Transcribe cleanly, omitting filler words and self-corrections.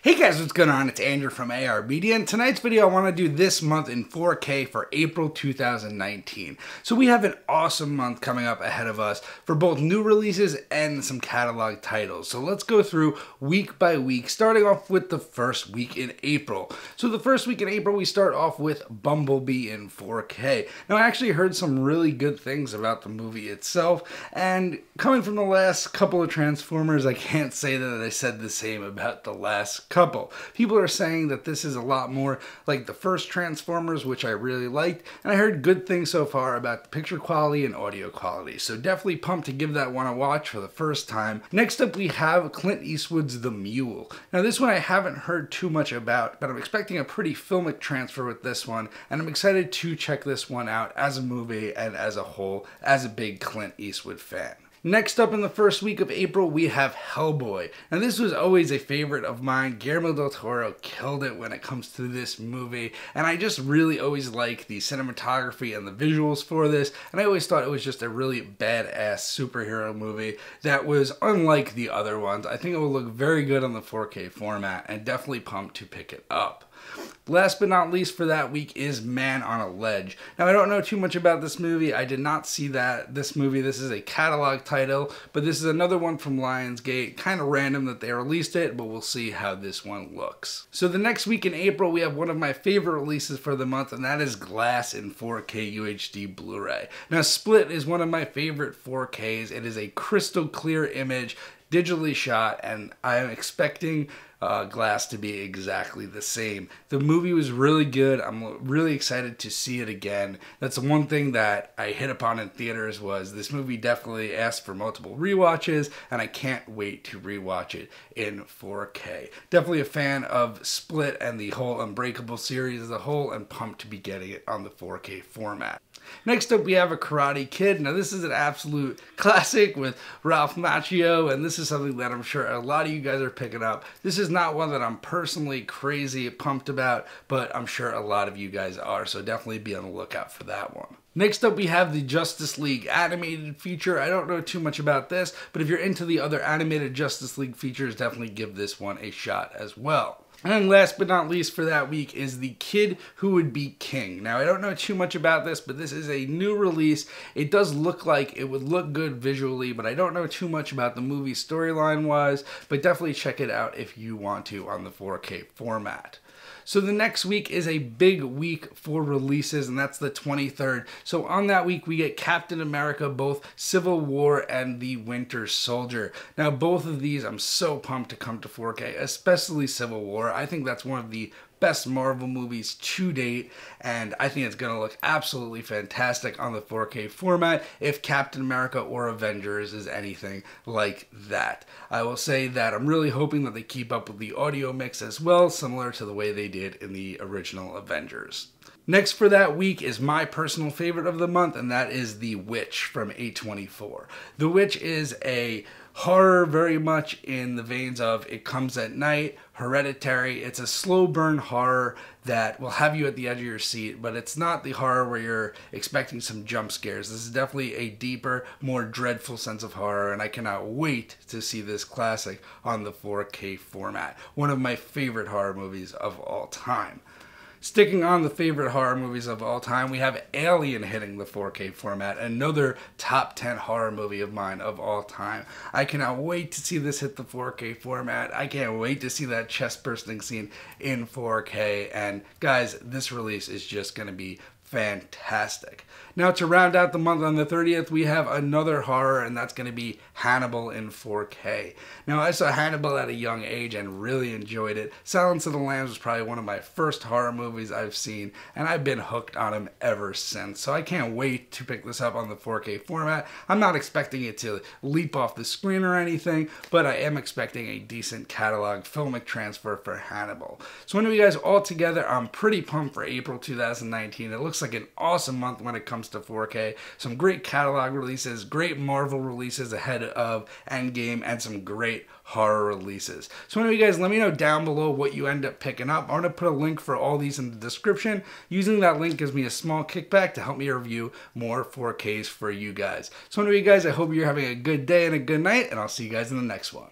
Hey guys, what's going on? It's Andrew from AR Media, and tonight's video I want to do this month in 4K for April 2019. So we have an awesome month coming up ahead of us for both new releases and some catalog titles. So let's go through week by week, starting off with the first week in April. So the first week in April we start off with Bumblebee in 4K. Now I actually heard some really good things about the movie itself, and coming from the last couple of Transformers, I can't say that I said the same about the last couple. People are saying that this is a lot more like the first Transformers, which I really liked, and I heard good things so far about the picture quality and audio quality, so definitely pumped to give that one a watch for the first time. Next up we have Clint Eastwood's The Mule. Now this one I haven't heard too much about, but I'm expecting a pretty filmic transfer with this one, and I'm excited to check this one out as a movie and as a whole, as a big Clint Eastwood fan. Next up in the first week of April, we have Hellboy. Now this was always a favorite of mine. Guillermo del Toro killed it when it comes to this movie, and I just really always like the cinematography and the visuals for this, and I always thought it was just a really badass superhero movie that was unlike the other ones. I think it will look very good on the 4K format, and definitely pumped to pick it up. Last but not least for that week is Man on a Ledge. Now I don't know too much about this movie. I did not see this movie. This is a catalog title, but this is another one from Lionsgate. Kind of random that they released it, but we'll see how this one looks. So the next week in April we have one of my favorite releases for the month, and that is Glass in 4K UHD Blu-ray. Now Split is one of my favorite 4Ks. It is a crystal clear image, digitally shot, and I am expecting Glass to be exactly the same. The movie was really good. I'm really excited to see it again. That's the one thing that I hit upon in theaters, was this movie definitely asked for multiple rewatches, and I can't wait to rewatch it in 4K. Definitely a fan of Split and the whole Unbreakable series as a whole, and pumped to be getting it on the 4K format. Next up we have A Karate Kid. Now this is an absolute classic with Ralph Macchio, and this is something that I'm sure a lot of you guys are picking up. This is not one that I'm personally crazy pumped about, but I'm sure a lot of you guys are, so definitely be on the lookout for that one. Next up we have the Justice League animated feature. I don't know too much about this, but if you're into the other animated Justice League features, definitely give this one a shot as well. And last but not least for that week is The Kid Who Would Be King. Now I don't know too much about this, but this is a new release. It does look like it would look good visually, but I don't know too much about the movie storyline wise, but definitely check it out if you want to on the 4K format. So the next week is a big week for releases, and that's the 23rd. So on that week we get Captain America, both Civil War and The Winter Soldier. Now both of these I'm so pumped to come to 4K, especially Civil War. I think that's one of the best Marvel movies to date, and I think it's going to look absolutely fantastic on the 4K format if Captain America or Avengers is anything like that. I will say that I'm really hoping that they keep up with the audio mix as well, similar to the way they did in the original Avengers. Next for that week is my personal favorite of the month, and that is The Witch from A24. The Witch is a horror very much in the veins of It Comes at Night, Hereditary. It's a slow burn horror that will have you at the edge of your seat, but it's not the horror where you're expecting some jump scares. This is definitely a deeper, more dreadful sense of horror, and I cannot wait to see this classic on the 4K format. One of my favorite horror movies of all time. Sticking on the favorite horror movies of all time, we have Alien hitting the 4K format, another top 10 horror movie of mine of all time. I cannot wait to see this hit the 4K format. I can't wait to see that chest bursting scene in 4K, and guys, this release is just going to be fantastic. Now to round out the month on the 30th, we have another horror, and that's going to be Hannibal in 4K. Now I saw Hannibal at a young age and really enjoyed it. Silence of the Lambs was probably one of my first horror movies I've seen, and I've been hooked on him ever since. So I can't wait to pick this up on the 4K format. I'm not expecting it to leap off the screen or anything, but I am expecting a decent catalog filmic transfer for Hannibal. So anyway guys, all together I'm pretty pumped for April 2019. It looks like an awesome month when it comes to 4K. Some great catalog releases, great Marvel releases ahead of Endgame, and some great horror releases. So anyway guys, let me know down below what you end up picking up. I'm going to put a link for all these in the description. Using that link gives me a small kickback to help me review more 4Ks for you guys. So anyway guys, I hope you're having a good day and a good night, and I'll see you guys in the next one.